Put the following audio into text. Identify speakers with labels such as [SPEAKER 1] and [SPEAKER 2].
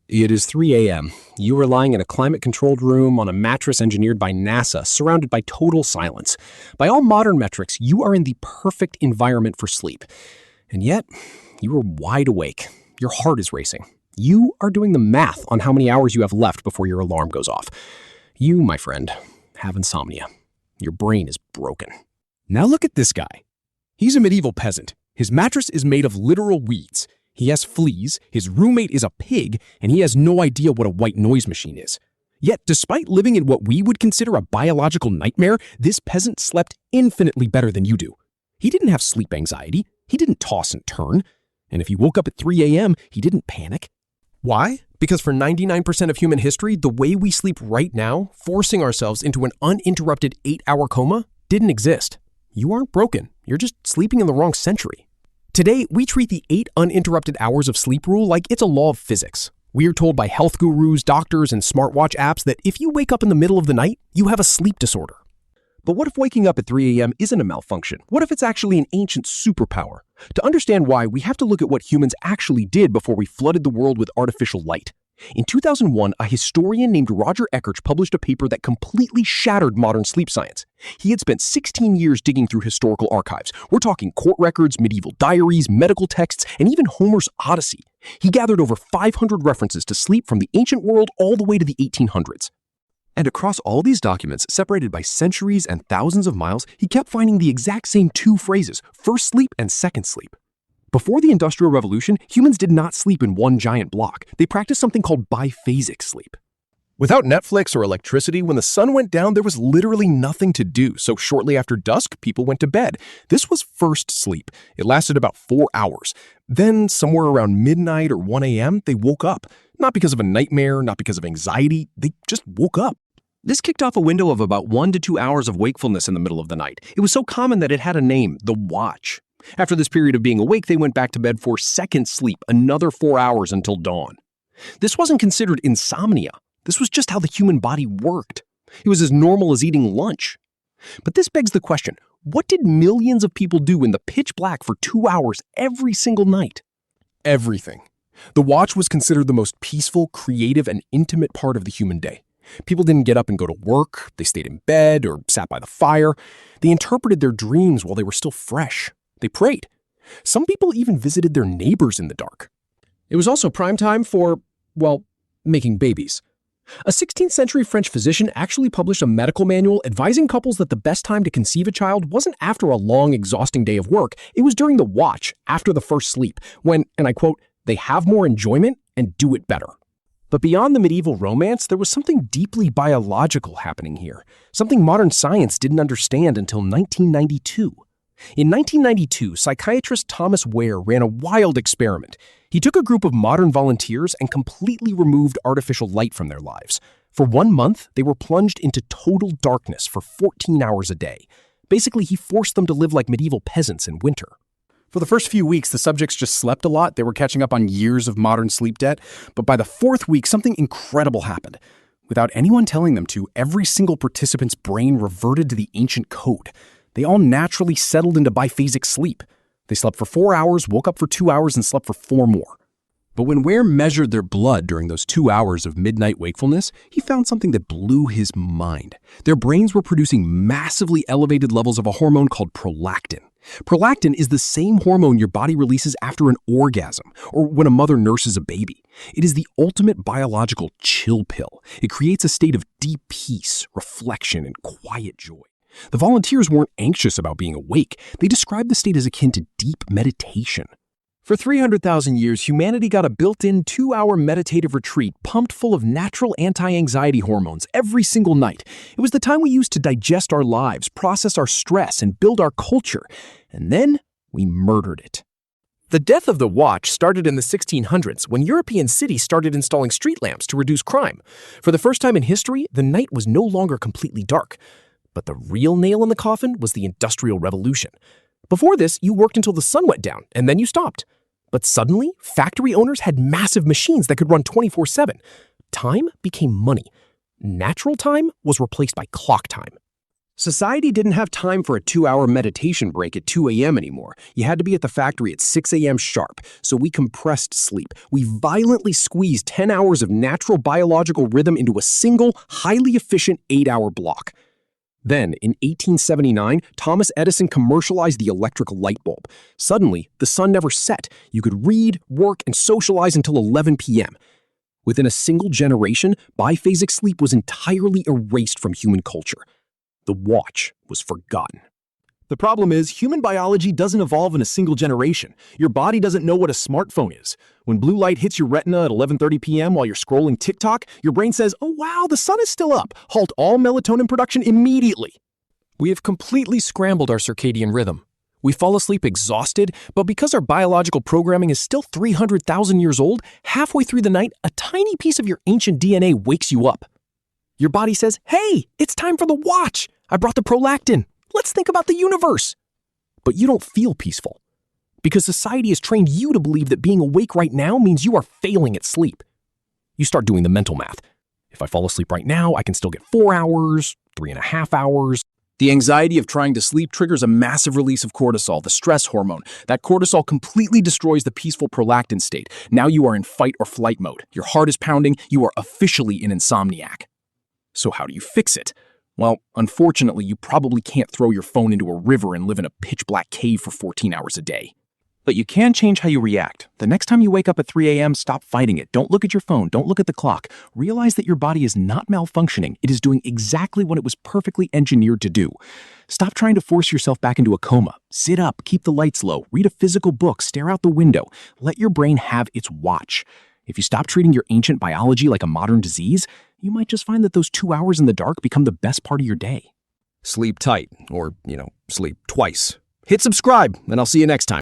[SPEAKER 1] It is 3 a.m. You are lying in a climate-controlled room on a mattress engineered by NASA, surrounded by total silence. By all modern metrics, you are in the perfect environment for sleep. And yet, you are wide awake. Your heart is racing. You are doing the math on how many hours you have left before your alarm goes off. You, my friend, have insomnia. Your brain is broken.
[SPEAKER 2] Now look at this guy. He's a medieval peasant. His mattress is made of literal weeds. He has fleas, his roommate is a pig, and he has no idea what a white noise machine is. Yet, despite living in what we would consider a biological nightmare, this peasant slept infinitely better than you do. He didn't have sleep anxiety. He didn't toss and turn. And if he woke up at 3 a.m., he didn't panic. Why? Because for 99% of human history, the way we sleep right now, forcing ourselves into an uninterrupted 8-hour coma, didn't exist. You aren't broken. You're just sleeping in the wrong century. Today, we treat the 8 uninterrupted hours of sleep rule like it's a law of physics. We are told by health gurus, doctors, and smartwatch apps that if you wake up in the middle of the night, you have a sleep disorder.
[SPEAKER 1] But what if waking up at 3 a.m. isn't a malfunction? What if it's actually an ancient superpower? To understand why, we have to look at what humans actually did before we flooded the world with artificial light. In 2001, a historian named Roger Eckerch published a paper that completely shattered modern sleep science. He had spent 16 years digging through historical archives. We're talking court records, medieval diaries, medical texts, and even Homer's Odyssey. He gathered over 500 references to sleep from the ancient world all the way to the 1800s. And across all these documents, separated by centuries and thousands of miles, he kept finding the exact same 2 phrases, first sleep and second sleep. Before the Industrial Revolution, humans did not sleep in one giant block. They practiced something called biphasic sleep.
[SPEAKER 3] Without Netflix or electricity, when the sun went down, there was literally nothing to do. So shortly after dusk, people went to bed. This was first sleep. It lasted about 4 hours. Then, somewhere around midnight or 1 a.m., they woke up. Not because of a nightmare, not because of anxiety. They just woke up.
[SPEAKER 1] This kicked off a window of about 1 to 2 hours of wakefulness in the middle of the night. It was so common that it had a name, the watch. After this period of being awake, they went back to bed for second sleep, another 4 hours until dawn. This wasn't considered insomnia. This was just how the human body worked. It was as normal as eating lunch. But this begs the question, what did millions of people do in the pitch black for 2 hours every single night?
[SPEAKER 3] Everything. The watch was considered the most peaceful, creative, and intimate part of the human day. People didn't get up and go to work. They stayed in bed or sat by the fire. They interpreted their dreams while they were still fresh. They prayed. Some people even visited their neighbors in the dark.
[SPEAKER 1] It was also prime time for, well, making babies. A 16th century French physician actually published a medical manual advising couples that the best time to conceive a child wasn't after a long, exhausting day of work. It was during the watch, after the first sleep, when, and I quote, they have more enjoyment and do it better. But beyond the medieval romance, there was something deeply biological happening here, something modern science didn't understand until 1992. In 1992, psychiatrist Thomas Ware ran a wild experiment. He took a group of modern volunteers and completely removed artificial light from their lives. For 1 month, they were plunged into total darkness for 14 hours a day. Basically, he forced them to live like medieval peasants in winter.
[SPEAKER 2] For the first few weeks, the subjects just slept a lot. They were catching up on years of modern sleep debt. But by the 4th week, something incredible happened. Without anyone telling them to, every single participant's brain reverted to the ancient code. They all naturally settled into biphasic sleep. They slept for 4 hours, woke up for 2 hours, and slept for 4 more.
[SPEAKER 1] But when Ware measured their blood during those 2 hours of midnight wakefulness, he found something that blew his mind. Their brains were producing massively elevated levels of a hormone called prolactin. Prolactin is the same hormone your body releases after an orgasm or when a mother nurses a baby. It is the ultimate biological chill pill. It creates a state of deep peace, reflection, and quiet joy. The volunteers weren't anxious about being awake. They described the state as akin to deep meditation. For 300,000 years, humanity got a built-in 2-hour meditative retreat pumped full of natural anti-anxiety hormones every single night. It was the time we used to digest our lives, process our stress, and build our culture. And then we murdered it. The death of the watch started in the 1600s when European cities started installing street lamps to reduce crime. For the first time in history, the night was no longer completely dark. But the real nail in the coffin was the Industrial Revolution. Before this, you worked until the sun went down, and then you stopped. But suddenly, factory owners had massive machines that could run 24/7. Time became money. Natural time was replaced by clock time. Society didn't have time for a 2-hour meditation break at 2 a.m. anymore. You had to be at the factory at 6 a.m. sharp, so we compressed sleep. We violently squeezed 10 hours of natural biological rhythm into a single, highly efficient 8-hour block. Then, in 1879, Thomas Edison commercialized the electric light bulb. Suddenly, the sun never set. You could read, work, and socialize until 11 p.m. Within a single generation, biphasic sleep was entirely erased from human culture. The watch was forgotten.
[SPEAKER 3] The problem is, human biology doesn't evolve in a single generation. Your body doesn't know what a smartphone is. When blue light hits your retina at 11:30 p.m. while you're scrolling TikTok, your brain says, "Oh wow, the sun is still up. Halt all melatonin production immediately."
[SPEAKER 2] We have completely scrambled our circadian rhythm. We fall asleep exhausted, but because our biological programming is still 300,000 years old, halfway through the night, a tiny piece of your ancient DNA wakes you up. Your body says, "Hey, it's time for the watch. I brought the prolactin. Let's think about the universe." But you don't feel peaceful because society has trained you to believe that being awake right now means you are failing at sleep. You start doing the mental math. If I fall asleep right now, I can still get 4 hours, 3.5 hours.
[SPEAKER 1] The anxiety of trying to sleep triggers a massive release of cortisol, the stress hormone. That cortisol completely destroys the peaceful prolactin state. Now you are in fight or flight mode. Your heart is pounding. You are officially an insomniac. So how do you fix it? Well, unfortunately, you probably can't throw your phone into a river and live in a pitch-black cave for 14 hours a day. But you can change how you react. The next time you wake up at 3 a.m., stop fighting it. Don't look at your phone. Don't look at the clock. Realize that your body is not malfunctioning. It is doing exactly what it was perfectly engineered to do. Stop trying to force yourself back into a coma. Sit up, keep the lights low, read a physical book, stare out the window. Let your brain have its watch. If you stop treating your ancient biology like a modern disease, you might just find that those 2 hours in the dark become the best part of your day.
[SPEAKER 3] Sleep tight, or, sleep twice. Hit subscribe, and I'll see you next time.